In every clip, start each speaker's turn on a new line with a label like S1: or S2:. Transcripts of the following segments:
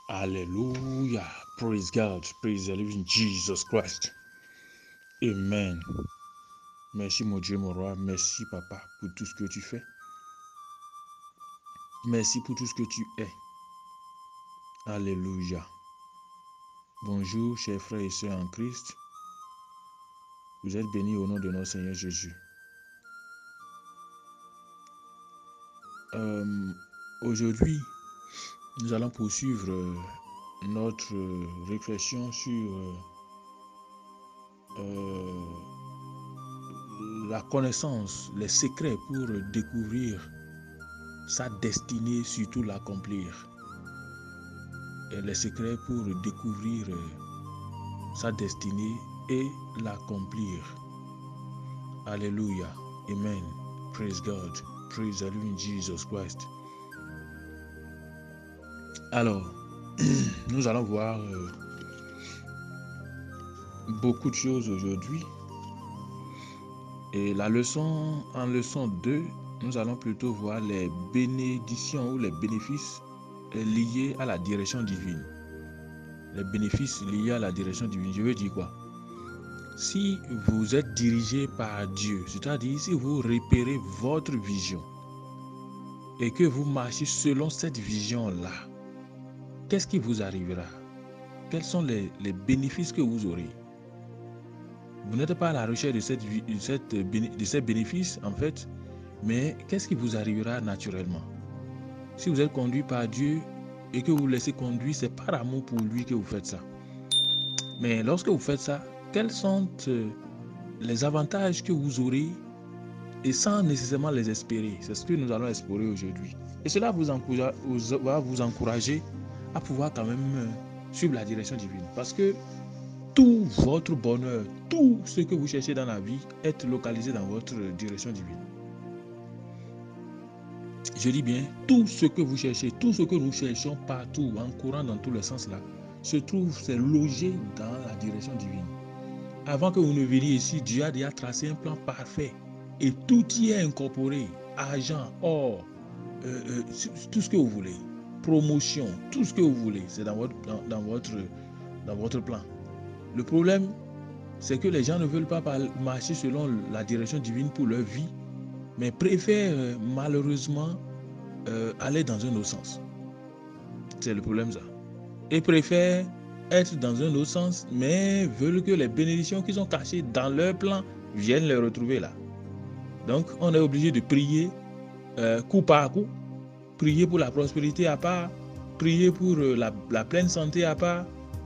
S1: Hallelujah. Praise God. Praise the living Jesus Christ. Amen. Merci mon Dieu, mon roi. Merci papa pour tout ce que tu fais. Merci pour tout ce que tu es. Alléluia. Bonjour, chers frères et sœurs en Christ. Vous êtes bénis au nom de notre Seigneur Jésus. Aujourd'hui, nous allons poursuivre notre réflexion sur la connaissance, les secrets pour découvrir sa destinée, surtout l'accomplir. Et les secrets pour découvrir sa destinée et l'accomplir. Alléluia. Amen. Praise God. Praise the living Jesus Christ. Alors, nous allons voir beaucoup de choses aujourd'hui. Et la leçon, en leçon 2, nous allons plutôt voir les bénédictions ou les bénéfices liés à la direction divine. Les bénéfices liés à la direction divine. Je veux dire quoi? Si vous êtes dirigé par Dieu, c'est-à-dire si vous repérez votre vision et que vous marchez selon cette vision-là, qu'est-ce qui vous arrivera? Quels sont les bénéfices que vous aurez? Vous n'êtes pas à la recherche de ces bénéfices, en fait, mais qu'est-ce qui vous arrivera naturellement? Si vous êtes conduit par Dieu et que vous laissez conduire, c'est par amour pour lui que vous faites ça. Mais lorsque vous faites ça, quels sont les avantages que vous aurez et sans nécessairement les espérer? C'est ce que nous allons explorer aujourd'hui. Et cela va vous encourager à pouvoir quand même suivre la direction divine. Parce que tout votre bonheur, tout ce que vous cherchez dans la vie est localisé dans votre direction divine. Je dis bien, tout ce que vous cherchez, tout ce que nous cherchons partout, en courant dans tous les sens là, c'est logé dans la direction divine. Avant que vous ne veniez ici, Dieu a déjà tracé un plan parfait et tout y est incorporé. Argent, or, tout ce que vous voulez, promotion, tout ce que vous voulez, c'est dans votre plan. Le problème, c'est que les gens ne veulent pas marcher selon la direction divine pour leur vie, mais préfèrent malheureusement aller dans un autre sens. C'est le problème ça. Et préfèrent être dans un autre sens, mais veulent que les bénédictions qui sont cachées dans leur plan viennent les retrouver là. Donc, on est obligé de prier coup par coup, prier pour la prospérité à part, prier pour la pleine santé à part,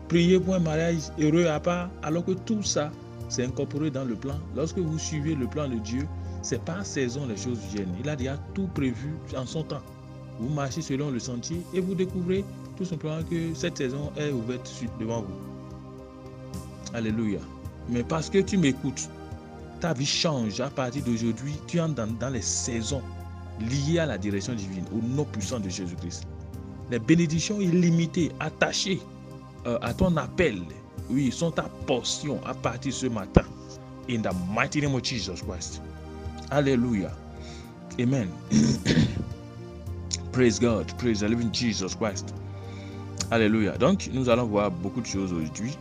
S1: prier pour un mariage heureux à part, alors que tout ça, c'est incorporé dans le plan. Lorsque vous suivez le plan de Dieu, c'est par saison les choses viennent. Il a déjà tout prévu en son temps. Vous marchez selon le sentier et vous découvrez tout simplement que cette saison est ouverte devant vous. Alléluia. Mais parce que tu m'écoutes, ta vie change à partir d'aujourd'hui. Tu entres dans les saisons liées à la direction divine, au nom puissant de Jésus-Christ. Les bénédictions illimitées, attachées à ton appel, oui, sont ta portion à partir de ce matin. In the mighty name of Jesus Christ. Alléluia. Amen. Praise God. Praise the living Jesus Christ. Alléluia. Donc, nous allons voir beaucoup de choses aujourd'hui.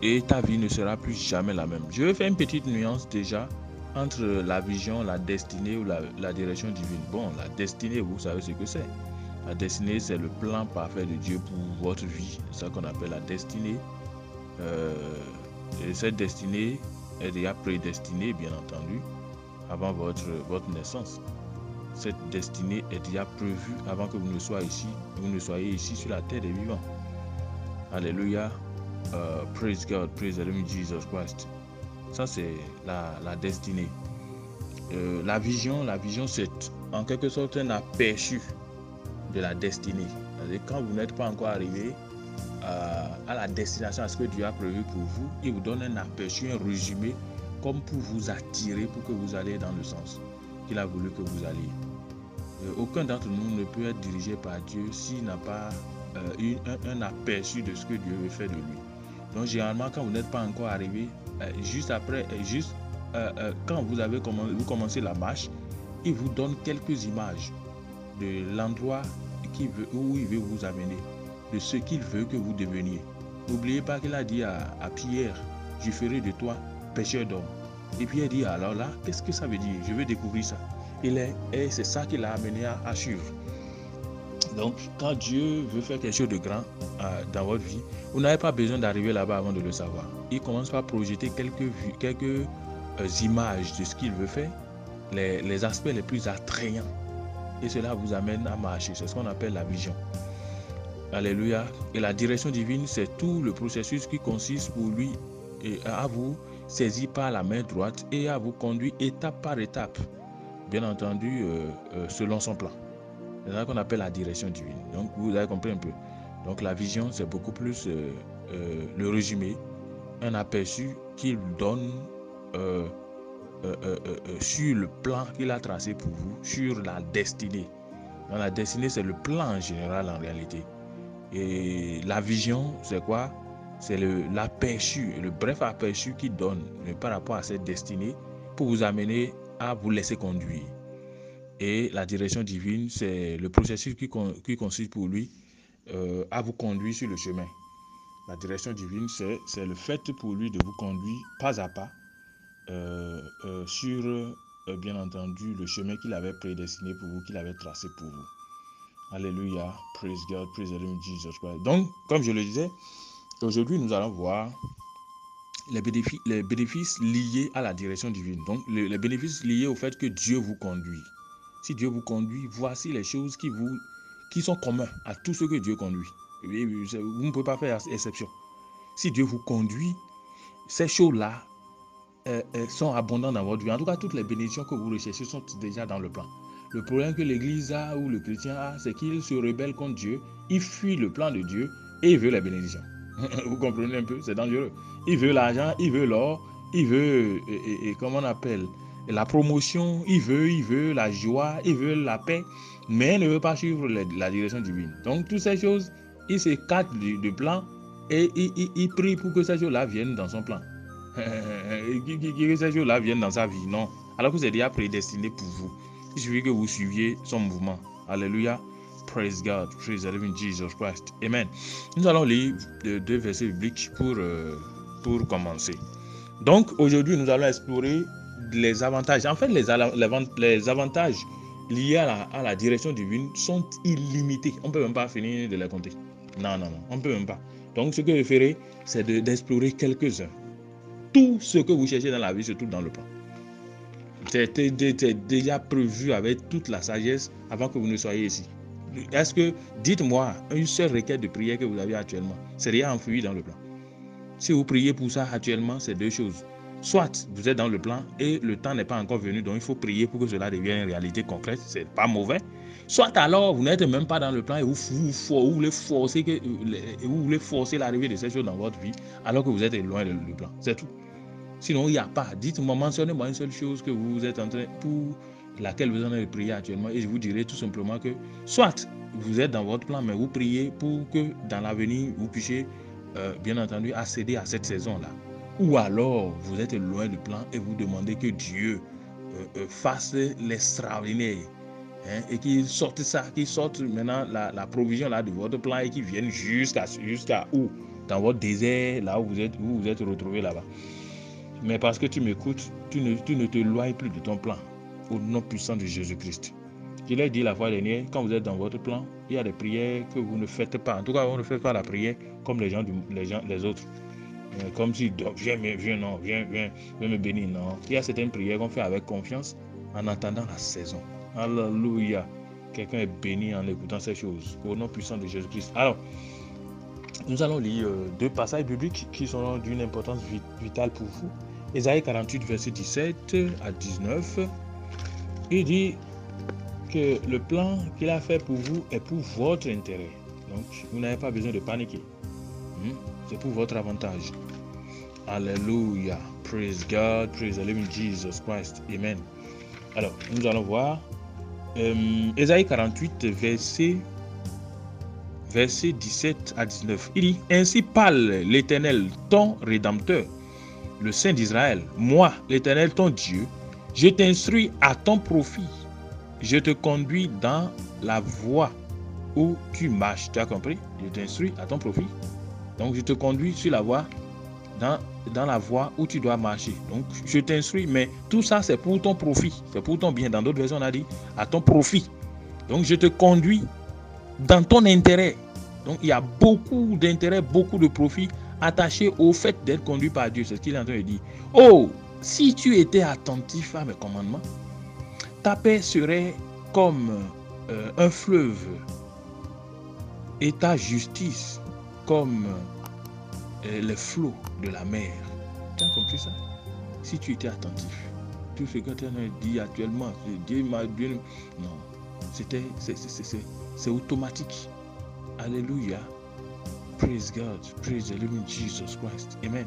S1: Et ta vie ne sera plus jamais la même. Je vais faire une petite nuance déjà entre la vision, la destinée ou la direction divine. Bon, la destinée, vous savez ce que c'est. La destinée, c'est le plan parfait de Dieu pour votre vie. C'est ça qu'on appelle la destinée. Et cette destinée est déjà prédestinée, bien entendu, avant votre naissance. Cette destinée est déjà prévue avant que vous ne soyez ici sur la terre des vivants. Alléluia. Praise God, praise the living Jesus Christ. Ça, c'est la destinée. La vision, c'est en quelque sorte un aperçu de la destinée. C'est-à-dire, quand vous n'êtes pas encore arrivé à la destination, à ce que Dieu a prévu pour vous, il vous donne un aperçu, un résumé, comme pour vous attirer, pour que vous alliez dans le sens qu'il a voulu que vous alliez. Aucun d'entre nous ne peut être dirigé par Dieu s'il n'a pas un aperçu de ce que Dieu veut faire de lui. Donc généralement, quand vous n'êtes pas encore arrivé, quand vous commencez la marche, il vous donne quelques images de l'endroit où il veut vous amener, de ce qu'il veut que vous deveniez. N'oubliez pas qu'il a dit à Pierre, je ferai de toi pêcheur d'hommes. Et Pierre dit, alors là, qu'est-ce que ça veut dire? Je veux découvrir ça. Et c'est ça qui l'a amené à suivre. Donc, quand Dieu veut faire quelque chose de grand dans votre vie, vous n'avez pas besoin d'arriver là-bas avant de le savoir. Il commence par projeter quelques images de ce qu'il veut faire, les aspects les plus attrayants. Et cela vous amène à marcher. C'est ce qu'on appelle la vision. Alléluia. Et la direction divine, c'est tout le processus qui consiste pour lui à vous saisir par la main droite et à vous conduire étape par étape. Bien entendu, selon son plan. C'est ça qu'on appelle la direction divine. Donc, vous avez compris un peu. Donc, la vision, c'est beaucoup plus le résumé, un aperçu qu'il donne sur le plan qu'il a tracé pour vous, sur la destinée. Dans la destinée, c'est le plan en général en réalité. Et la vision, c'est quoi? C'est l'aperçu, le bref aperçu qu'il donne par rapport à cette destinée pour vous amener à vous laisser conduire. Et la direction divine, c'est le processus qui consiste pour lui à vous conduire sur le chemin. La direction divine, c'est le fait pour lui de vous conduire pas à pas sur, bien entendu, le chemin qu'il avait prédestiné pour vous, qu'il avait tracé pour vous. Alléluia, praise God, praise the Lord Jesus Christ. Donc, comme je le disais, aujourd'hui, nous allons voir les bénéfices liés à la direction divine. Donc, les bénéfices liés au fait que Dieu vous conduit. Si Dieu vous conduit, voici les choses qui sont communes à tous ceux que Dieu conduit. Vous ne pouvez pas faire exception. Si Dieu vous conduit, ces choses-là sont abondantes dans votre vie. En tout cas, toutes les bénédictions que vous recherchez sont déjà dans le plan. Le problème que l'Église a ou le chrétien a, c'est qu'il se rebelle contre Dieu, il fuit le plan de Dieu et il veut les bénédictions. Vous comprenez un peu? C'est dangereux. Il veut l'argent, il veut l'or, il veut, comment on appelle, la promotion, il veut la joie, il veut la paix, mais il ne veut pas suivre la direction divine. Donc, toutes ces choses, il s'écarte du plan et il prie pour que ces choses-là viennent dans son plan. Que ces choses-là viennent dans sa vie, non. Alors que c'est déjà prédestiné pour vous. Il suffit que vous suiviez son mouvement. Alléluia. Praise God. Praise the living Jesus Christ. Amen. Nous allons lire deux versets bibliques pour commencer. Donc, aujourd'hui, nous allons explorer les avantages. En fait, les avantages liés à la direction divine sont illimités. On ne peut même pas finir de les compter. Non. On ne peut même pas. Donc, ce que je ferai, c'est d'explorer quelques-uns. Tout ce que vous cherchez dans la vie se trouve dans le plan. C'était déjà prévu avec toute la sagesse avant que vous ne soyez ici. Est-ce que, dites-moi, une seule requête de prière que vous avez actuellement, c'est rien enfoui dans le plan. Si vous priez pour ça actuellement, c'est deux choses. Soit vous êtes dans le plan et le temps n'est pas encore venu, donc il faut prier pour que cela devienne une réalité concrète, c'est pas mauvais. Soit alors vous n'êtes même pas dans le plan et vous voulez forcer l'arrivée de ces choses dans votre vie alors que vous êtes loin du plan. C'est tout. Sinon, il n'y a pas. Dites-moi, mentionnez-moi une seule chose que vous êtes en train, pour laquelle vous en avez prié actuellement, et je vous dirai tout simplement que soit vous êtes dans votre plan, mais vous priez pour que dans l'avenir, vous puissiez, bien entendu, accéder à cette saison-là. Ou alors, vous êtes loin du plan et vous demandez que Dieu fasse l'extraordinaire. Et qu'il sorte ça, qu'il sorte maintenant la provision là de votre plan et qu'il vienne jusqu'à où? Dans votre désert, là où vous êtes retrouvé là-bas. Mais parce que tu m'écoutes, tu ne te éloignes plus de ton plan. Au nom puissant de Jésus-Christ. Je l'ai dit la fois dernière, quand vous êtes dans votre plan, il y a des prières que vous ne faites pas. En tout cas, on ne fait pas la prière comme les autres. Comme si, viens me bénir. Non. Il y a certaines prières qu'on fait avec confiance en attendant la saison. Alléluia. Quelqu'un est béni en écoutant ces choses. Au nom puissant de Jésus-Christ. Alors, nous allons lire deux passages bibliques qui sont d'une importance vitale pour vous. Ésaïe 48, verset 17 à 19. Il dit que le plan qu'il a fait pour vous est pour votre intérêt. Donc, vous n'avez pas besoin de paniquer. C'est pour votre avantage. Alléluia. Praise God. Praise the living Jesus Christ. Amen. Alors, nous allons voir Ésaïe 48, verset 17 à 19. Il dit, ainsi parle l'Éternel, ton Rédempteur, le Saint d'Israël. Moi, l'Éternel, ton Dieu, je t'instruis à ton profit. je te conduis dans la voie où tu marches. Tu as compris? Je t'instruis à ton profit. Donc, je te conduis sur la voie, dans la voie où tu dois marcher. Donc, je t'instruis, mais tout ça, c'est pour ton profit. C'est pour ton bien. Dans d'autres versions, on a dit à ton profit. Donc, je te conduis dans ton intérêt. Donc, il y a beaucoup d'intérêt, beaucoup de profit attachés au fait d'être conduit par Dieu. C'est ce qu'il est en train de dire. Oh, si tu étais attentif à mes commandements, ta paix serait comme un fleuve et ta justice comme les flots de la mer. Tu as compris ça? Si tu étais attentif, tout ce que tu as dit actuellement, Dieu m'a dit, non, c'est automatique. Alléluia. Praise God. Praise the living Jesus Christ. Amen.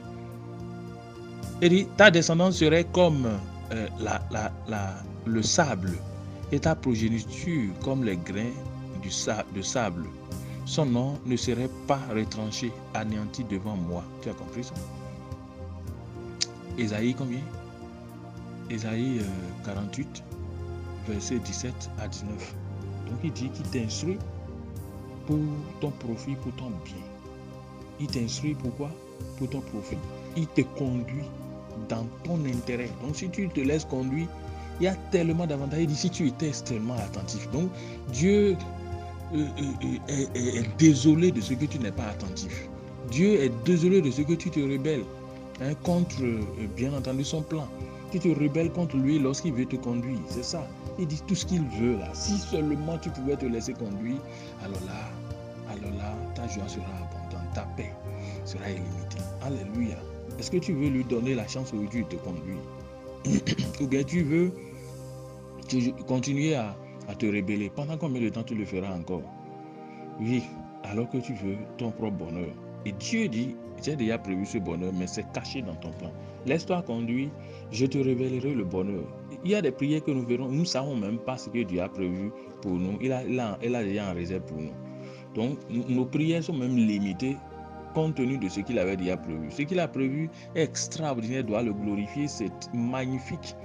S1: Et dit, ta descendance serait comme le sable et ta progéniture comme les grains de sable. Son nom ne serait pas retranché, anéanti devant moi. Tu as compris ça? Ésaïe combien? Ésaïe 48, versets 17 à 19. Donc il dit qu'il t'instruit pour ton profit, pour ton bien. Il t'instruit pourquoi? Pour ton profit. Il te conduit dans ton intérêt. Donc si tu te laisses conduire, il y a tellement d'avantages. Il dit si tu étais extrêmement attentif. Donc Dieu est désolé de ce que tu n'es pas attentif. Dieu est désolé de ce que tu te rebelles contre, bien entendu, son plan. Tu te rebelles contre lui lorsqu'il veut te conduire. C'est ça. Il dit tout ce qu'il veut là. Si seulement tu pouvais te laisser conduire, alors là, ta joie sera abondante, ta paix sera illimitée. Alléluia. Est-ce que tu veux lui donner la chance aujourd'hui de te conduire? Ou bien tu veux continuer à te rebeller? Pendant combien de temps tu le feras encore? Oui, alors que tu veux ton propre bonheur. Et Dieu dit, j'ai déjà prévu ce bonheur, mais c'est caché dans ton plan. Laisse-toi conduire, je te révélerai le bonheur. Il y a des prières que nous verrons, nous ne savons même pas ce que Dieu a prévu pour nous. Il a déjà en réserve pour nous. Donc, nos prières sont même limitées compte tenu de ce qu'il avait déjà prévu. Ce qu'il a prévu est extraordinaire, doit le glorifier, c'est magnifique.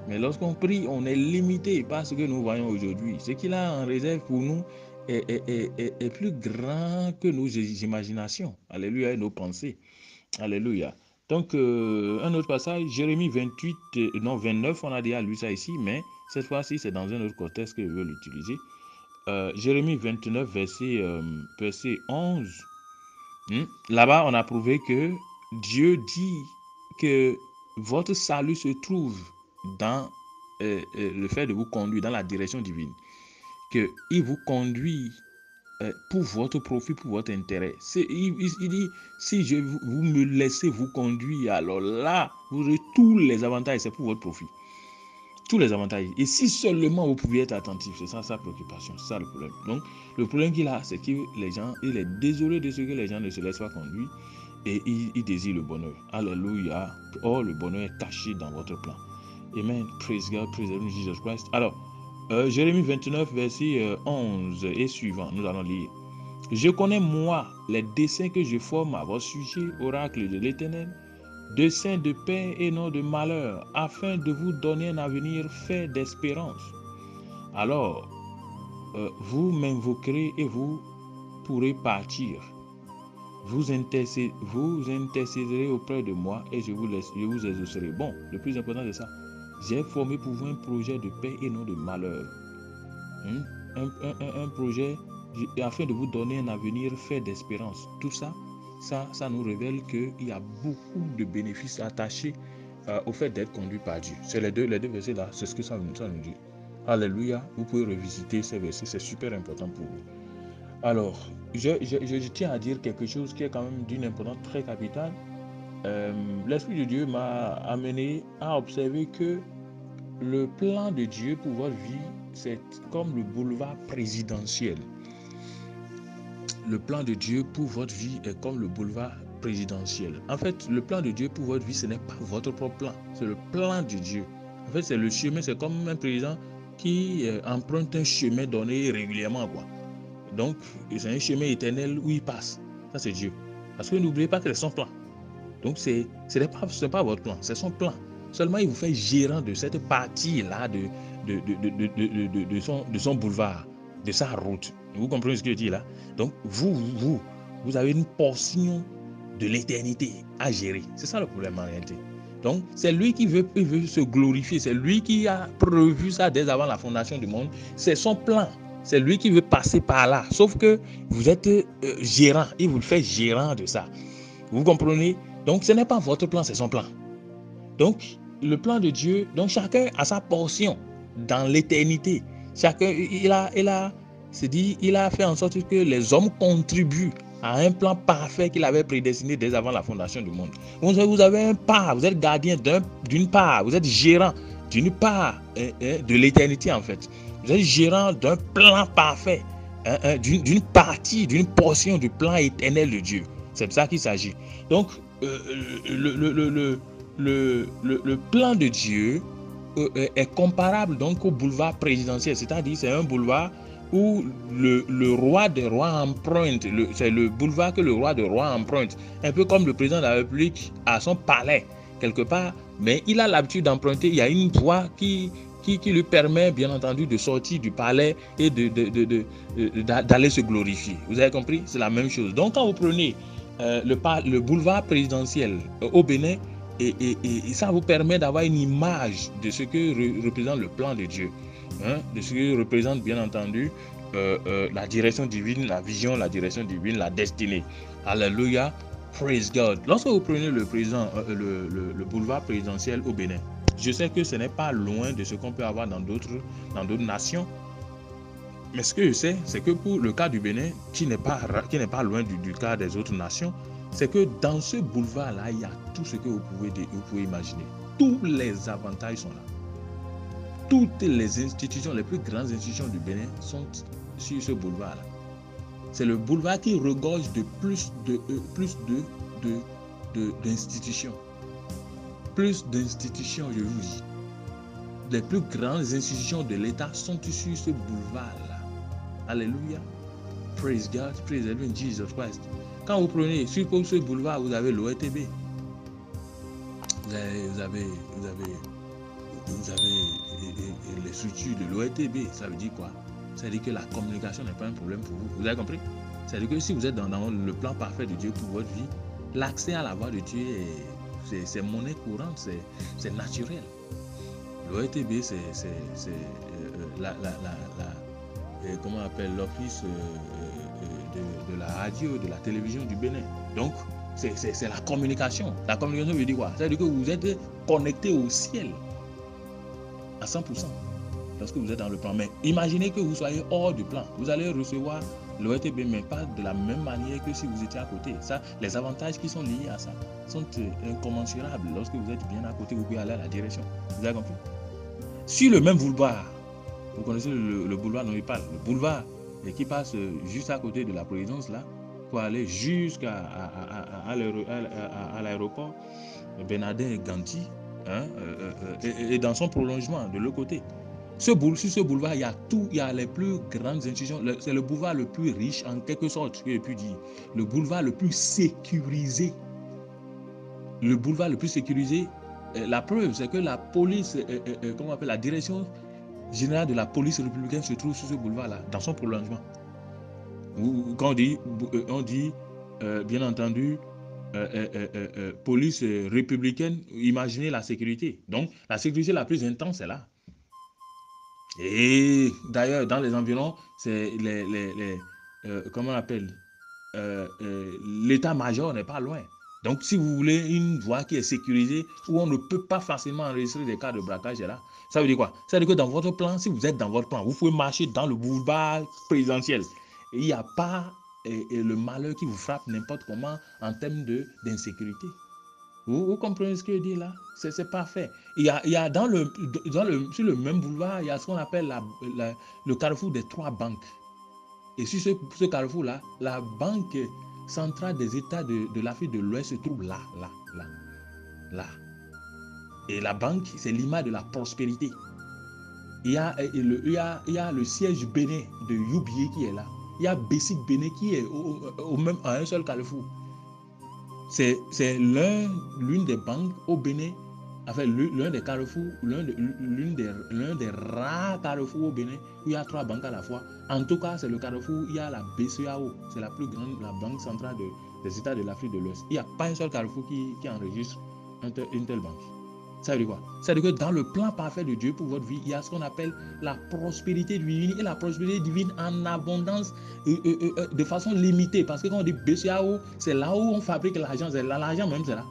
S1: Mais lorsqu'on prie, on est limité par ce que nous voyons aujourd'hui. Ce qu'il a en réserve pour nous est plus grand que nos imaginations. Alléluia, et nos pensées. Alléluia. Donc, un autre passage, Jérémie 29, on a déjà lu ça ici, mais cette fois-ci, c'est dans un autre contexte que je veux l'utiliser. Jérémie 29, verset 11. Là-bas, on a prouvé que Dieu dit que votre salut se trouve dans le fait de vous conduire dans la direction divine. Qu'il vous conduit pour votre profit, pour votre intérêt. Il dit, si vous me laissez vous conduire, alors là, vous aurez tous les avantages, c'est pour votre profit. Tous les avantages. Et si seulement vous pouviez être attentif, c'est ça sa préoccupation, c'est ça le problème. Donc, le problème qu'il a, c'est que il est désolé de ce que les gens ne se laissent pas conduire et il désire le bonheur. Alléluia. Or, le bonheur est caché dans votre plan. Amen. Praise God, praise the Lord Jesus Christ. Alors, Jérémie 29, verset 11 et suivant, nous allons lire. Je connais, moi, les desseins que je forme à votre sujet, oracle de l'Éternel, desseins de paix et non de malheur, afin de vous donner un avenir fait d'espérance. Alors, vous m'invoquerez et vous pourrez partir. Vous intercéderez auprès de moi et je vous exaucerai. Bon, le plus important c'est ça. J'ai formé pour vous un projet de paix et non de malheur. Un projet afin de vous donner un avenir fait d'espérance. Tout ça, ça nous révèle qu'il y a beaucoup de bénéfices attachés au fait d'être conduit par Dieu. C'est les deux versets là, c'est ce que ça nous dit. Alléluia, vous pouvez revisiter ces versets, c'est super important pour vous. Alors, je tiens à dire quelque chose qui est quand même d'une importance très capitale. L'Esprit de Dieu m'a amené à observer que le plan de Dieu pour votre vie, c'est comme le boulevard présidentiel. Le plan de Dieu pour votre vie est comme le boulevard présidentiel. En fait, le plan de Dieu pour votre vie, ce n'est pas votre propre plan, c'est le plan de Dieu. En fait, c'est le chemin, c'est comme un président qui emprunte un chemin donné régulièrement, quoi. Donc, c'est un chemin éternel où il passe. Ça, c'est Dieu. Parce que n'oubliez pas que c'est son plan. Donc, ce n'est pas votre plan, c'est son plan. Seulement, il vous fait gérant de cette partie-là de son boulevard, de sa route. Vous comprenez ce que je dis là? Donc, vous avez une portion de l'éternité à gérer. C'est ça le problème en réalité. Donc, c'est lui qui veut se glorifier. C'est lui qui a prévu ça dès avant la fondation du monde. C'est son plan. C'est lui qui veut passer par là. Sauf que vous êtes gérant. Il vous le fait gérant de ça. Vous comprenez? Donc, ce n'est pas votre plan, c'est son plan. Donc, le plan de Dieu, donc chacun a sa portion dans l'éternité. Chacun, il a fait en sorte que les hommes contribuent à un plan parfait qu'il avait prédestiné dès avant la fondation du monde. Vous avez un part, vous êtes gardien d'une part, vous êtes gérant d'une part de l'éternité en fait. Vous êtes gérant d'un plan parfait, d'une partie, d'une portion du plan éternel de Dieu. C'est de ça qu'il s'agit. Donc, le plan de Dieu est comparable donc au boulevard présidentiel, c'est-à-dire c'est un boulevard où le roi des rois emprunte, c'est le boulevard que le roi des rois emprunte, un peu comme le président de la République à son palais quelque part, mais il a l'habitude d'emprunter, il y a une voie qui lui permet bien entendu de sortir du palais et d'aller se glorifier. Vous avez compris? C'est la même chose. Donc quand vous prenez le boulevard présidentiel au Bénin, et ça vous permet d'avoir une image de ce que représente le plan de Dieu, de ce que représente bien entendu la direction divine, la vision, la direction divine, la destinée. Alléluia, praise God. Lorsque vous prenez le boulevard présidentiel au Bénin, je sais que ce n'est pas loin de ce qu'on peut avoir dans d'autres nations. Mais ce que je sais, c'est que pour le cas du Bénin, qui n'est pas loin du cas des autres nations, c'est que dans ce boulevard-là, il y a tout ce que vous pouvez imaginer. Tous les avantages sont là. Toutes les institutions, les plus grandes institutions du Bénin sont sur ce boulevard-là. C'est le boulevard qui regorge de plus d'institutions. Plus d'institutions, je vous dis. Les plus grandes institutions de l'État sont sur ce boulevard-là. Alléluia. Praise God. Praise the Lord Jesus Christ. Quand vous prenez sur ce boulevard, vous avez l'ORTB. Vous avez les structures de l'ORTB. Ça veut dire quoi? Ça veut dire que la communication n'est pas un problème pour vous. Vous avez compris? Ça veut dire que si vous êtes dans le plan parfait de Dieu pour votre vie, l'accès à la voix de Dieu, c'est monnaie courante, c'est naturel. L'ORTB, c'est comment on appelle l'office de la radio, de la télévision du Bénin. Donc, c'est la communication. La communication veut dire quoi? Ça veut dire que vous êtes connecté au ciel à 100% lorsque vous êtes dans le plan. Mais imaginez que vous soyez hors du plan. Vous allez recevoir l'ORTB, mais pas de la même manière que si vous étiez à côté. Ça, les avantages qui sont liés à ça sont incommensurables. Lorsque vous êtes bien à côté, vous pouvez aller à la direction. Vous avez compris? Sur le même boulevard, vous connaissez le boulevard dont il parle, le boulevard qui passe juste à côté de la présidence là, pour aller jusqu'à l'aéroport Bernardin et Ganti, et dans son prolongement de l'autre côté. Sur ce boulevard, il y a tout, il y a les plus grandes institutions. C'est le boulevard le plus riche en quelque sorte, que j'ai pu dire. Le boulevard le plus sécurisé. Le boulevard le plus sécurisé. La preuve, c'est que la police, comment on appelle, la direction générale de la police républicaine se trouve sur ce boulevard-là, dans son prolongement. Quand on dit bien entendu, police républicaine, imaginez la sécurité. Donc, la sécurité la plus intense est là. Et d'ailleurs, dans les environs, c'est comment on appelle, l'état-major n'est pas loin. Donc, si vous voulez une voie qui est sécurisée, où on ne peut pas facilement enregistrer des cas de braquage, là, ça veut dire quoi? Ça veut dire que dans votre plan, si vous êtes dans votre plan, vous pouvez marcher dans le boulevard présidentiel. Et il n'y a pas le malheur qui vous frappe n'importe comment en termes d'insécurité. Vous comprenez ce que je dis là? C'est parfait. Il y a sur le même boulevard, il y a ce qu'on appelle le carrefour des 3 banques. Et sur ce carrefour-là, la banque centrale des États de l'Afrique de l'Ouest se trouve là. Et la banque, c'est l'image de la prospérité. Il y a le siège Bénin de UBA qui est là. Il y a Bessic Bénin qui est même à un seul carrefour. C'est l'une des banques au Bénin Enfin, l'un des carrefours, l'un des rares carrefours au Bénin où il y a 3 banques à la fois. En tout cas, c'est le carrefour où il y a la BCEAO, c'est la plus grande, la banque centrale des États de l'Afrique de l'Ouest. Il n'y a pas un seul carrefour qui enregistre une telle banque. Ça veut dire quoi? Ça veut dire que dans le plan parfait de Dieu pour votre vie, il y a ce qu'on appelle la prospérité divine, et la prospérité divine en abondance de façon limitée. Parce que quand on dit BCEAO, c'est là où on fabrique l'argent. L'argent même, c'est là.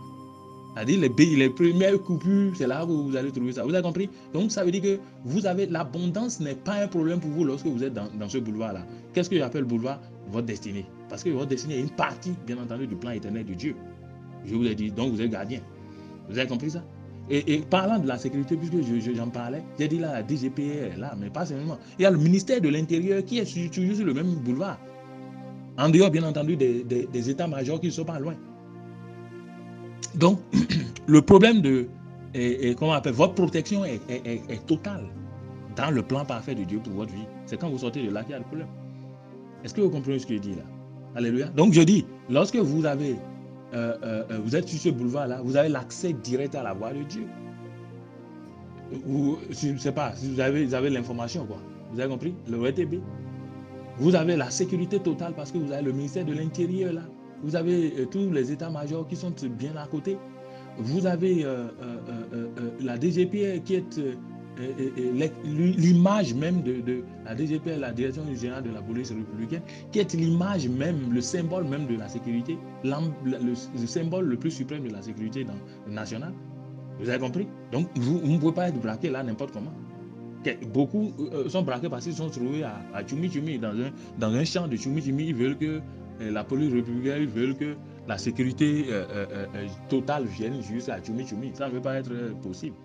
S1: C'est-à-dire les premières coupures, c'est là où vous allez trouver ça. Vous avez compris? Donc ça veut dire que vous avez l'abondance n'est pas un problème pour vous lorsque vous êtes dans ce boulevard-là. Qu'est-ce que j'appelle boulevard? Votre destinée. Parce que votre destinée est une partie, bien entendu, du plan éternel de Dieu. Je vous ai dit, donc vous êtes gardien. Vous avez compris ça? Et parlant de la sécurité, puisque j'en parlais, j'ai dit là, la DGPR est là, mais pas seulement. Il y a le ministère de l'Intérieur qui est toujours sur le même boulevard. En dehors, bien entendu, des états-majors qui ne sont pas loin. Donc, le problème de comment on appelle, votre protection est totale dans le plan parfait de Dieu pour votre vie. C'est quand vous sortez de là qu'il y a le problème. Est-ce que vous comprenez ce que je dis là? Alléluia. Donc, je dis, lorsque vous avez, vous êtes sur ce boulevard-là, vous avez l'accès direct à la voix de Dieu. Je ne sais pas, si vous avez l'information, quoi. Vous avez compris? Le RTB. Vous avez la sécurité totale parce que vous avez le ministère de l'Intérieur là. Vous avez tous les états-majors qui sont bien à côté. Vous avez la DGPR qui est l'image même de la DGPR, la Direction générale de la police républicaine, qui est l'image même, le symbole même de la sécurité, le symbole le plus suprême de la sécurité nationale. Vous avez compris? Donc, vous ne pouvez pas être braqué là n'importe comment. Beaucoup sont braqués parce qu'ils sont trouvés à Tchoumi Tchoumi, dans un champ de Tchoumi Tchoumi. Ils veulent que la police républicaine, ils veulent que la sécurité totale vienne jusqu'à Tchoumi Tchoumi. Ça ne peut pas être possible.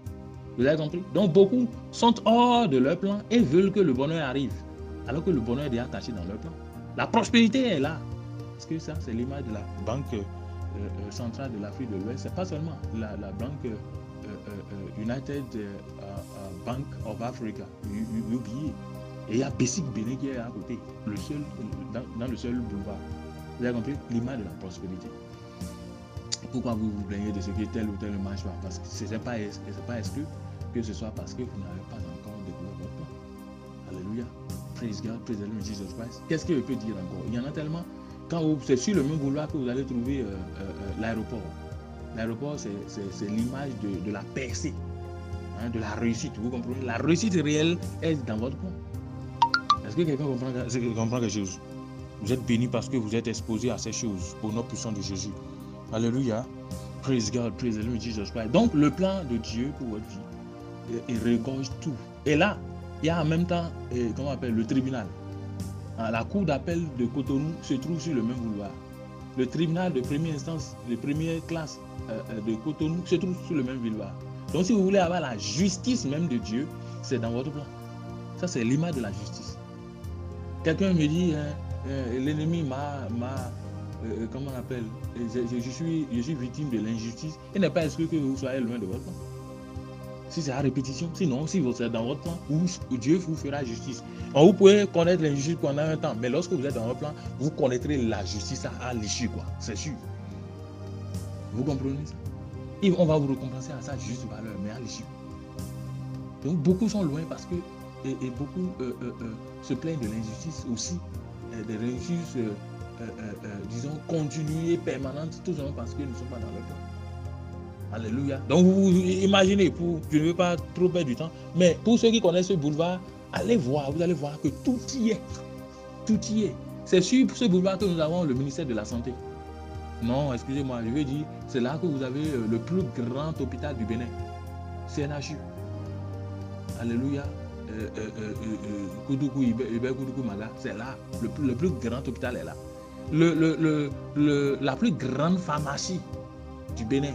S1: Vous avez compris? Donc beaucoup sont hors de leur plan et veulent que le bonheur arrive, alors que le bonheur est déjà caché dans leur plan. La prospérité est là. Parce que ça, c'est l'image de la banque centrale de l'Afrique de l'Ouest. C'est pas seulement la banque United Bank of Africa, UBA. Et il y a Bessic Bénin qui est à côté, dans le seul boulevard. Vous avez compris? L'image de la prospérité. Pourquoi vous vous plaignez de ce que tel ou tel ne marche pas? Parce que ce n'est pas exclu que ce soit parce que vous n'avez pas encore découvert votre plan. Alléluia. Praise God, praise the Lord Jesus Christ. Qu'est-ce que je peux dire encore? Il y en a tellement. Quand c'est sur le même boulevard que vous allez trouver l'aéroport. L'aéroport, c'est l'image de la percée, hein, de la réussite. Vous comprenez? La réussite réelle est dans votre plan. Est-ce que quelqu'un comprend quelque chose? Vous êtes béni parce que vous êtes exposé à ces choses au nom puissant de Jésus. Alléluia. Praise God, praise the Lord Jesus Christ. Donc, le plan de Dieu pour votre vie, il regorge tout. Et là, il y a en même temps, comment on appelle, le tribunal. La cour d'appel de Cotonou se trouve sur le même boulevard. Le tribunal de première instance, de première classe de Cotonou se trouve sur le même boulevard. Donc, si vous voulez avoir la justice même de Dieu, c'est dans votre plan. Ça, c'est l'image de la justice. Quelqu'un me dit, l'ennemi m'a comment on appelle, je suis victime de l'injustice. Il n'est pas exclu que vous soyez loin de votre plan. Si c'est à répétition, sinon, si vous êtes dans votre plan, Dieu vous fera justice. Vous pouvez connaître l'injustice pendant un temps, mais lorsque vous êtes dans votre plan, vous connaîtrez la justice à l'issue, quoi. C'est sûr. Vous comprenez ça? Et on va vous récompenser à sa juste valeur, mais à l'issue. Donc, beaucoup sont loin parce que, et beaucoup se plaignent de l'injustice aussi, des injustices, disons, continuées, permanentes, tout simplement parce qu'ils ne sont pas dans leur plan. Alléluia. Donc vous imaginez, je ne veux pas trop perdre du temps, mais pour ceux qui connaissent ce boulevard, allez voir, vous allez voir que tout y est. Tout y est. C'est sur ce boulevard que nous avons le ministère de la Santé. Non, excusez-moi, je veux dire, c'est là que vous avez le plus grand hôpital du Bénin, CNHU. Alléluia. Koudoukou, Koudoukou Maga, c'est là. Le plus grand hôpital est là. La plus grande pharmacie du Bénin,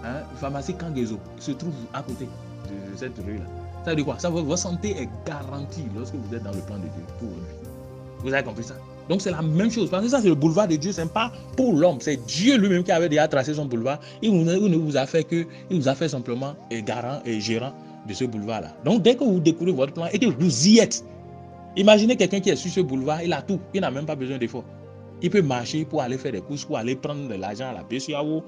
S1: hein, pharmacie Kangezo, se trouve à côté de cette rue-là. Ça veut dire quoi? Ça, votre santé est garantie lorsque vous êtes dans le plan de Dieu pour votre vie. Vous avez compris ça? Donc c'est la même chose. Parce que ça, c'est le boulevard de Dieu. Ce n'est pas pour l'homme. C'est Dieu lui-même qui avait déjà tracé son boulevard. Il ne vous a fait simplement garant et gérant de ce boulevard-là. Donc dès que vous découvrez votre plan et que vous y êtes, imaginez quelqu'un qui est sur ce boulevard, il a tout. Il n'a même pas besoin d'effort. Il peut marcher pour aller faire des courses, pour aller prendre de l'argent à la BCAO,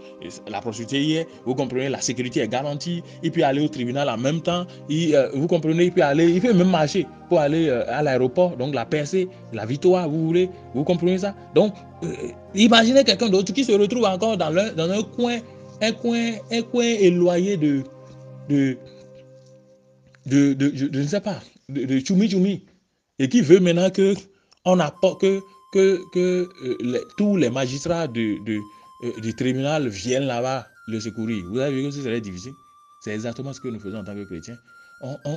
S1: la prostituée hier, vous comprenez, la sécurité est garantie, il peut aller au tribunal en même temps, vous comprenez, il peut même marcher pour aller à l'aéroport, donc la percée, la victoire, vous voulez, vous comprenez ça? Donc, imaginez quelqu'un d'autre qui se retrouve encore dans un coin éloigné de je ne sais pas, de choumi, et qui veut maintenant que on apporte tous les magistrats du tribunal viennent là-bas le secourir. Vous avez vu que ce serait difficile. C'est exactement ce que nous faisons en tant que chrétiens.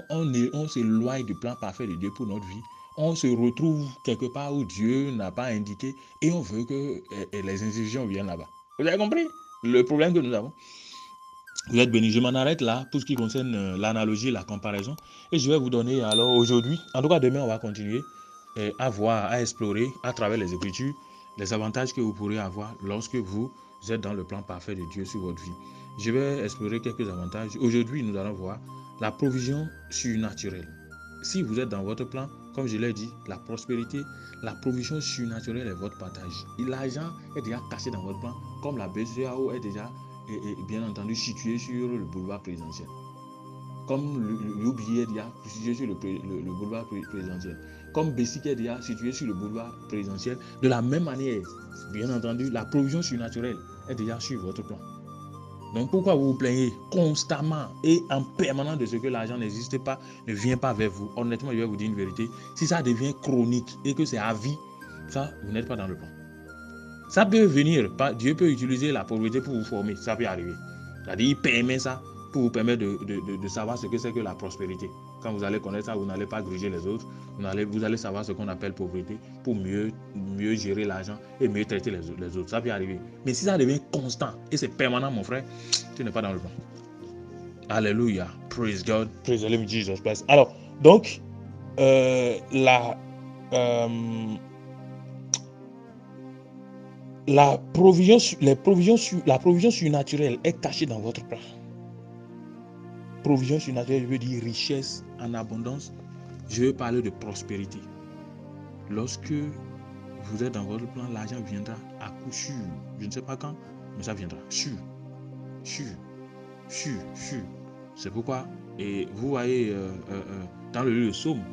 S1: On s'éloigne du plan parfait de Dieu pour notre vie. On se retrouve quelque part où Dieu n'a pas indiqué et on veut que les institutions viennent là-bas. Vous avez compris le problème que nous avons? Vous êtes bénis. Je m'en arrête là pour ce qui concerne l'analogie, la comparaison. Et je vais vous donner alors aujourd'hui, en tout cas demain, on va continuer à voir, à explorer à travers les Écritures les avantages que vous pourrez avoir lorsque vous êtes dans le plan parfait de Dieu sur votre vie. Je vais explorer quelques avantages. Aujourd'hui, nous allons voir la provision surnaturelle. Si vous êtes dans votre plan, comme je l'ai dit, la prospérité, la provision surnaturelle est votre partage. L'argent est déjà caché dans votre plan, comme la BCAO est déjà bien entendu situé sur le boulevard présidentiel. Comme l'UBI est déjà situé sur le boulevard présidentiel. Comme Bessic est déjà situé sur le boulevard présidentiel. De la même manière, bien entendu, la provision surnaturelle est déjà sur votre plan. Donc pourquoi vous vous plaignez constamment et en permanence de ce que l'argent n'existe pas, ne vient pas vers vous? Honnêtement, je vais vous dire une vérité. Si ça devient chronique et que c'est à vie, ça, vous n'êtes pas dans le plan. Ça peut venir, Dieu peut utiliser la pauvreté pour vous former, ça peut arriver. C'est-à-dire, il permet ça pour vous permettre de savoir ce que c'est que la prospérité. Quand vous allez connaître ça, vous n'allez pas gruger les autres, vous allez savoir ce qu'on appelle pauvreté pour mieux gérer l'argent et mieux traiter les autres. Ça peut arriver. Mais si ça devient constant et c'est permanent, mon frère, tu n'es pas dans le plan. Alléluia. Praise God. Praise the Lord Jesus Christ. Alors, donc, la provision surnaturelle est cachée dans votre plan. Provision surnaturelle veut dire richesse en abondance. Je veux parler de prospérité. Lorsque vous êtes dans votre plan, l'argent viendra à coup sûr. Je ne sais pas quand, mais ça viendra. Sûr. C'est pourquoi, et vous voyez dans le livre de Psaume,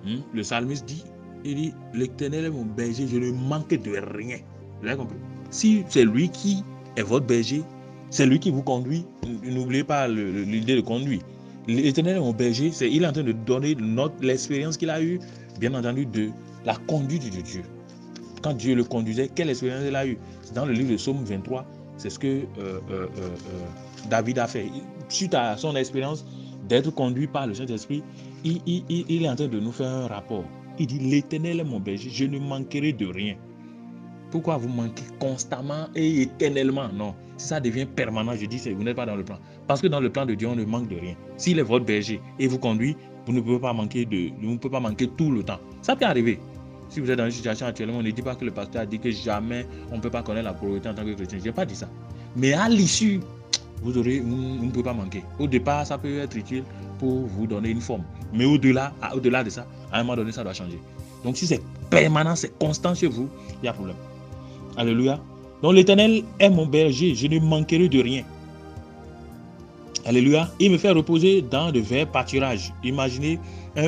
S1: le psalmiste dit, il dit, l'Éternel est mon berger, je ne manque de rien. Vous avez compris? Si c'est lui qui est votre berger, c'est lui qui vous conduit, n'oubliez pas l'idée de conduire. L'Éternel est mon berger, il est en train de donner l'expérience qu'il a eue, bien entendu, de la conduite de Dieu. Quand Dieu le conduisait, quelle expérience il a eue? C'est dans le livre de Psaume 23, c'est ce que David a fait. Suite à son expérience d'être conduit par le Saint-Esprit, il est en train de nous faire un rapport. Il dit, l'Éternel est mon berger, je ne manquerai de rien. Pourquoi vous manquez constamment et éternellement? Non. Si ça devient permanent, je dis, vous n'êtes pas dans le plan. Parce que dans le plan de Dieu, on ne manque de rien. S'il est votre berger et vous conduit, vous ne pouvez pas manquer tout le temps. Ça peut arriver. Si vous êtes dans une situation actuellement, on ne dit pas que le pasteur a dit que jamais on ne peut pas connaître la pauvreté en tant que chrétien. Je n'ai pas dit ça. Mais à l'issue, vous ne pouvez pas manquer. Au départ, ça peut être utile pour vous donner une forme. Mais au-delà de ça, à un moment donné, ça doit changer. Donc si c'est permanent, c'est constant chez vous, il y a problème. Alléluia. Donc l'Éternel est mon berger, je ne manquerai de rien. Alléluia. Il me fait reposer dans de verts pâturages. Imaginez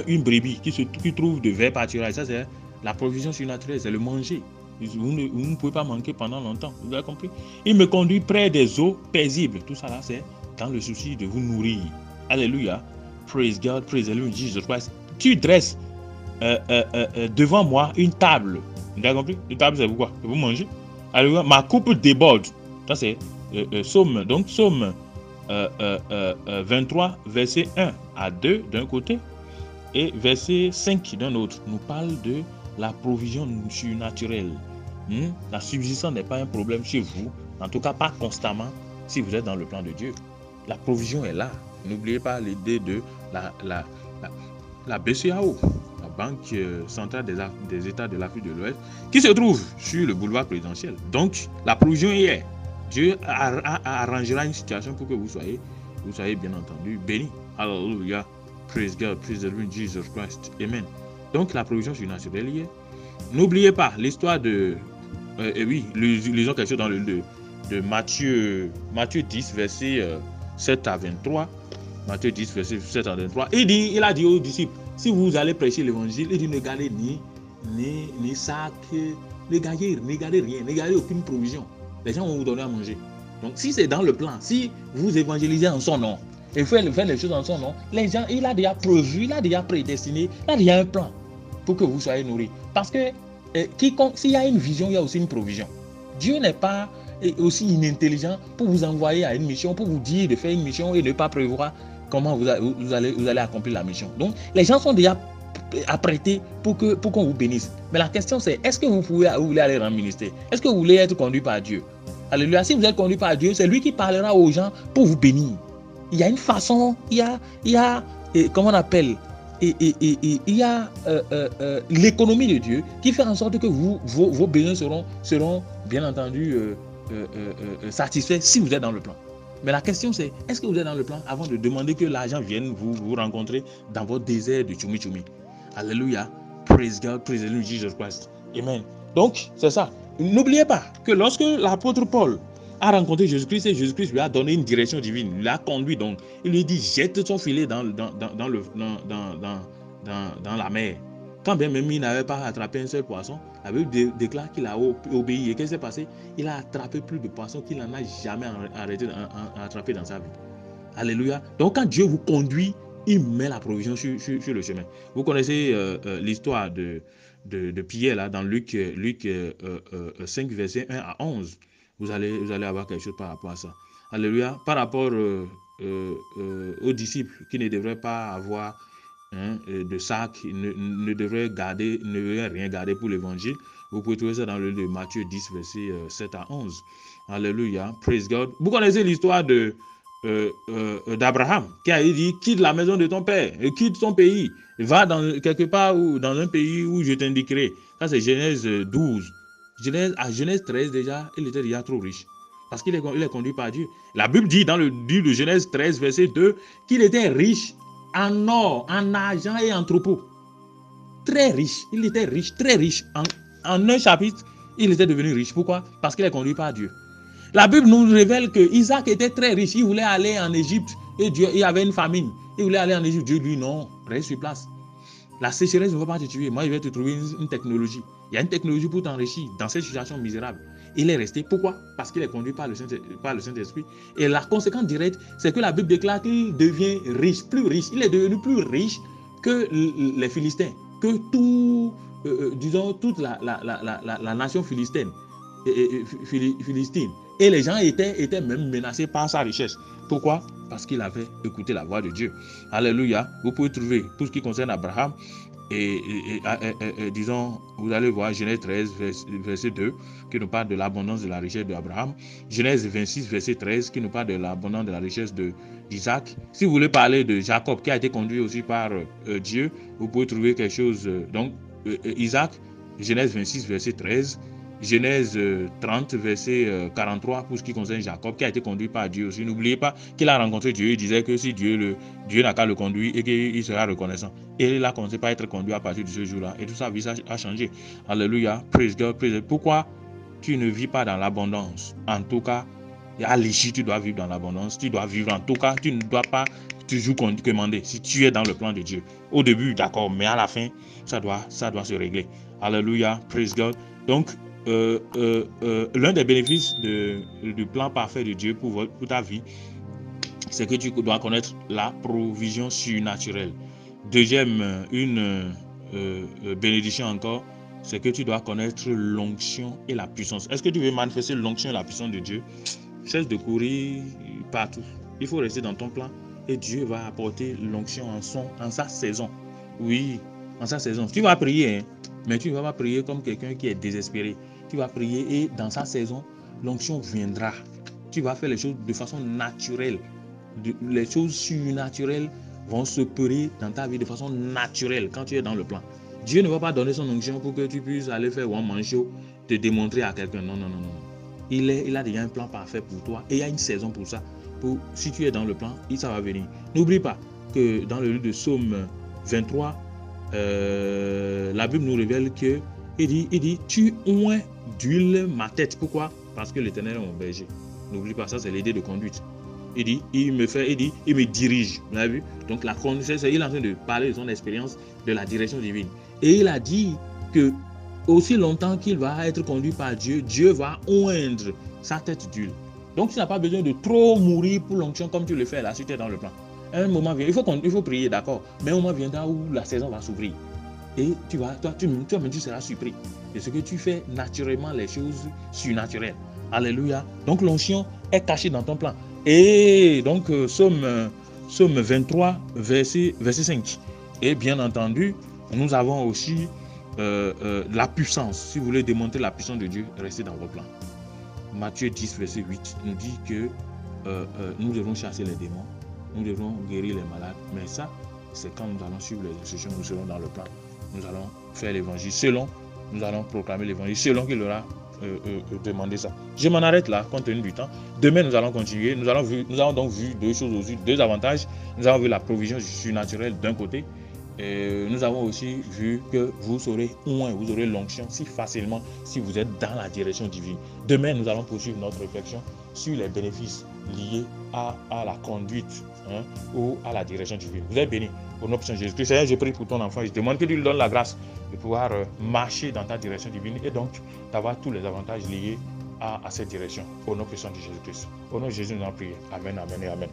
S1: une brebis qui trouve de verts pâturages. Ça, c'est la provision surnaturelle, c'est le manger. Vous ne pouvez pas manquer pendant longtemps. Vous avez compris? Il me conduit près des eaux paisibles. Tout ça là, c'est dans le souci de vous nourrir. Alléluia. Praise God, praise the Lord Jesus Christ. Tu dresses devant moi une table. Vous avez compris? Une table, c'est pourquoi? Vous mangez. Alléluia. Ma coupe déborde. Ça, c'est Psaume. Donc, Psaume 23, verset 1 à 2 d'un côté et verset 5 d'un autre. Nous parle de la provision surnaturelle. La subsistance n'est pas un problème chez vous. En tout cas, pas constamment si vous êtes dans le plan de Dieu. La provision est là. N'oubliez pas l'idée de la BCAO, la Banque centrale des États de l'Afrique de l'Ouest, qui se trouve sur le boulevard présidentiel. Donc, la provision y est. Dieu arrangera une situation pour que vous soyez bien entendu bénis. Alléluia. Praise God, praise the Lord Jesus Christ. Amen. Donc, la provision surnaturelle y est. N'oubliez pas l'histoire de oui, lisons quelque chose dans le livre de Matthieu 10, verset 7 à 23. Matthieu 10, verset 7 à 23. Il a dit aux disciples, si vous allez prêcher l'évangile, il dit ne gardez ni sac, ne gardez rien, ne gardez aucune provision. Les gens vont vous donner à manger. Donc si c'est dans le plan, si vous évangélisez en son nom, et faire les choses en son nom, les gens, il a déjà prévu, il a déjà prédestiné, il a déjà un plan pour que vous soyez nourris. Parce que s'il y a une vision, il y a aussi une provision. Dieu n'est pas aussi inintelligent pour vous envoyer à une mission, pour vous dire de faire une mission et ne pas prévoir comment vous allez accomplir la mission. Donc, les gens sont déjà apprêtés pour qu'on vous bénisse. Mais la question c'est, est-ce que vous voulez aller dans le ministère? Est-ce que vous voulez être conduit par Dieu? Alléluia. Si vous êtes conduit par Dieu, c'est lui qui parlera aux gens pour vous bénir. Il y a une façon, il y a comment on appelle, il y a l'économie de Dieu qui fait en sorte que vos besoins seront bien entendu satisfaits si vous êtes dans le plan. Mais la question c'est, est-ce que vous êtes dans le plan avant de demander que l'argent vienne vous rencontrer dans votre désert de Tchoumi Tchoumi? Alléluia. Praise God, praise the Lord Jesus Christ. Amen. Donc, c'est ça. N'oubliez pas que lorsque l'apôtre Paul a rencontré Jésus-Christ et Jésus-Christ lui a donné une direction divine, il l'a conduit donc, il lui dit jette son filet dans la mer. Quand bien même il n'avait pas attrapé un seul poisson, la Bible déclare qu'il a obéi. Et qu'est-ce qui s'est passé? Il a attrapé plus de poissons qu'il n'en a jamais arrêté d'attraper dans sa vie. Alléluia. Donc quand Dieu vous conduit, il met la provision sur le chemin. Vous connaissez l'histoire de Pierre là, dans Luc 5, verset 1 à 11. Vous allez avoir quelque chose par rapport à ça. Alléluia. Par rapport aux disciples qui ne devraient pas avoir de sac, ne devraient rien garder pour l'évangile. Vous pouvez trouver ça dans le livre de Matthieu 10, verset 7 à 11. Alléluia. Praise God. Vous connaissez l'histoire d'Abraham qui a dit quitte la maison de ton père et quitte ton pays, va quelque part dans un pays où je t'indiquerai. Ça c'est Genèse 12. À Genèse 13 déjà, il était déjà trop riche parce qu'il est conduit par Dieu. La Bible dit dans le livre de Genèse 13 verset 2 qu'il était riche en or, en argent et en troupeaux. Très riche, il était riche, très riche. En un chapitre, il était devenu riche. Pourquoi? Parce qu'il est conduit par Dieu. La Bible nous révèle que Isaac était très riche. Il voulait aller en Égypte et il y avait une famine. Il voulait aller en Égypte. Dieu lui dit non, reste sur place. La sécheresse ne va pas te tuer. Moi, je vais te trouver une technologie. Il y a une technologie pour t'enrichir dans cette situation misérable. Il est resté. Pourquoi? Parce qu'il est conduit par le Saint-Esprit. Et la conséquence directe, c'est que la Bible déclare qu'il devient riche, plus riche. Il est devenu plus riche que les Philistins, que toute la nation philistine. Et les gens étaient même menacés par sa richesse. Pourquoi? Parce qu'il avait écouté la voix de Dieu. Alléluia. Vous pouvez trouver tout ce qui concerne Abraham. Disons, vous allez voir Genèse 13, verset 2, qui nous parle de l'abondance de la richesse d'Abraham. Genèse 26, verset 13, qui nous parle de l'abondance de la richesse d'Isaac. Si vous voulez parler de Jacob, qui a été conduit aussi par Dieu, vous pouvez trouver quelque chose. Donc, Isaac, Genèse 26, verset 13. Genèse 30, verset 43, pour ce qui concerne Jacob, qui a été conduit par Dieu aussi. N'oubliez pas qu'il a rencontré Dieu. Il disait que si Dieu n'a qu'à le conduire et qu'il sera reconnaissant. Et il a commencé par être conduit à partir de ce jour-là. Et tout sa vie a changé. Alléluia. Praise God. Praise God. Pourquoi tu ne vis pas dans l'abondance? En tout cas, à l'issue, tu dois vivre dans l'abondance. Tu dois vivre en tout cas. Tu ne dois pas toujours commander. Si tu es dans le plan de Dieu. Au début, d'accord. Mais à la fin, ça doit se régler. Alléluia. Praise God. Donc, l'un des bénéfices du plan parfait de Dieu pour ta vie, c'est que tu dois connaître la provision surnaturelle. Deuxième, une bénédiction encore, c'est que tu dois connaître l'onction et la puissance. Est-ce que tu veux manifester l'onction et la puissance de Dieu? Cesse de courir partout. Il faut rester dans ton plan et Dieu va apporter l'onction en sa saison. Oui, en sa saison. Tu vas prier, hein, mais tu ne vas pas prier comme quelqu'un qui est désespéré. Tu vas prier et dans sa saison, l'onction viendra. Tu vas faire les choses de façon naturelle. Les choses surnaturelles vont s'opérer dans ta vie de façon naturelle quand tu es dans le plan. Dieu ne va pas donner son onction pour que tu puisses aller faire one man show, te démontrer à quelqu'un. Non. Il a déjà un plan parfait pour toi et il y a une saison pour ça. Si tu es dans le plan, ça va venir. N'oublie pas que dans le livre de Psaume 23, la Bible nous révèle que il dit tu oins d'huile ma tête. Pourquoi? Parce que l'Éternel est mon berger. N'oublie pas, ça c'est l'idée de conduite. Il dit, il me dirige. Vous avez vu? Donc la conduite, il est en train de parler de son expérience de la direction divine. Et il a dit que aussi longtemps qu'il va être conduit par Dieu, Dieu va oindre sa tête d'huile. Donc tu n'as pas besoin de trop mourir pour l'onction comme tu le fais là, si tu es dans le plan. Un moment vient, il faut prier, d'accord, mais un moment viendra où la saison va s'ouvrir. Et toi-même, tu seras surpris de ce que tu fais naturellement, les choses surnaturelles. Alléluia. Donc l'onction est cachée dans ton plan. Et donc Psaume 23, verset 5. Et bien entendu, nous avons aussi la puissance. Si vous voulez démontrer la puissance de Dieu, restez dans vos plans. Matthieu 10, verset 8 nous dit que nous devons chasser les démons, nous devons guérir les malades. Mais ça, c'est quand nous allons suivre les instructions, nous serons dans le plan. Nous allons faire l'évangile nous allons proclamer l'évangile selon qu'il aura demandé ça. Je m'en arrête là, compte tenu du temps. Demain, nous allons continuer. Nous avons donc vu deux choses aussi, deux avantages. Nous avons vu la provision surnaturelle d'un côté. Et nous avons aussi vu que vous aurez l'onction si facilement si vous êtes dans la direction divine. Demain, nous allons poursuivre notre réflexion sur les bénéfices liés à la conduite ou à la direction divine. Vous êtes bénis au nom de Jésus-Christ. Seigneur, je prie pour ton enfant. Je demande que tu lui donnes la grâce de pouvoir marcher dans ta direction divine et donc d'avoir tous les avantages liés à cette direction. Au nom de Jésus-Christ. Au nom de Jésus, nous allons prier. Amen, amen et amen.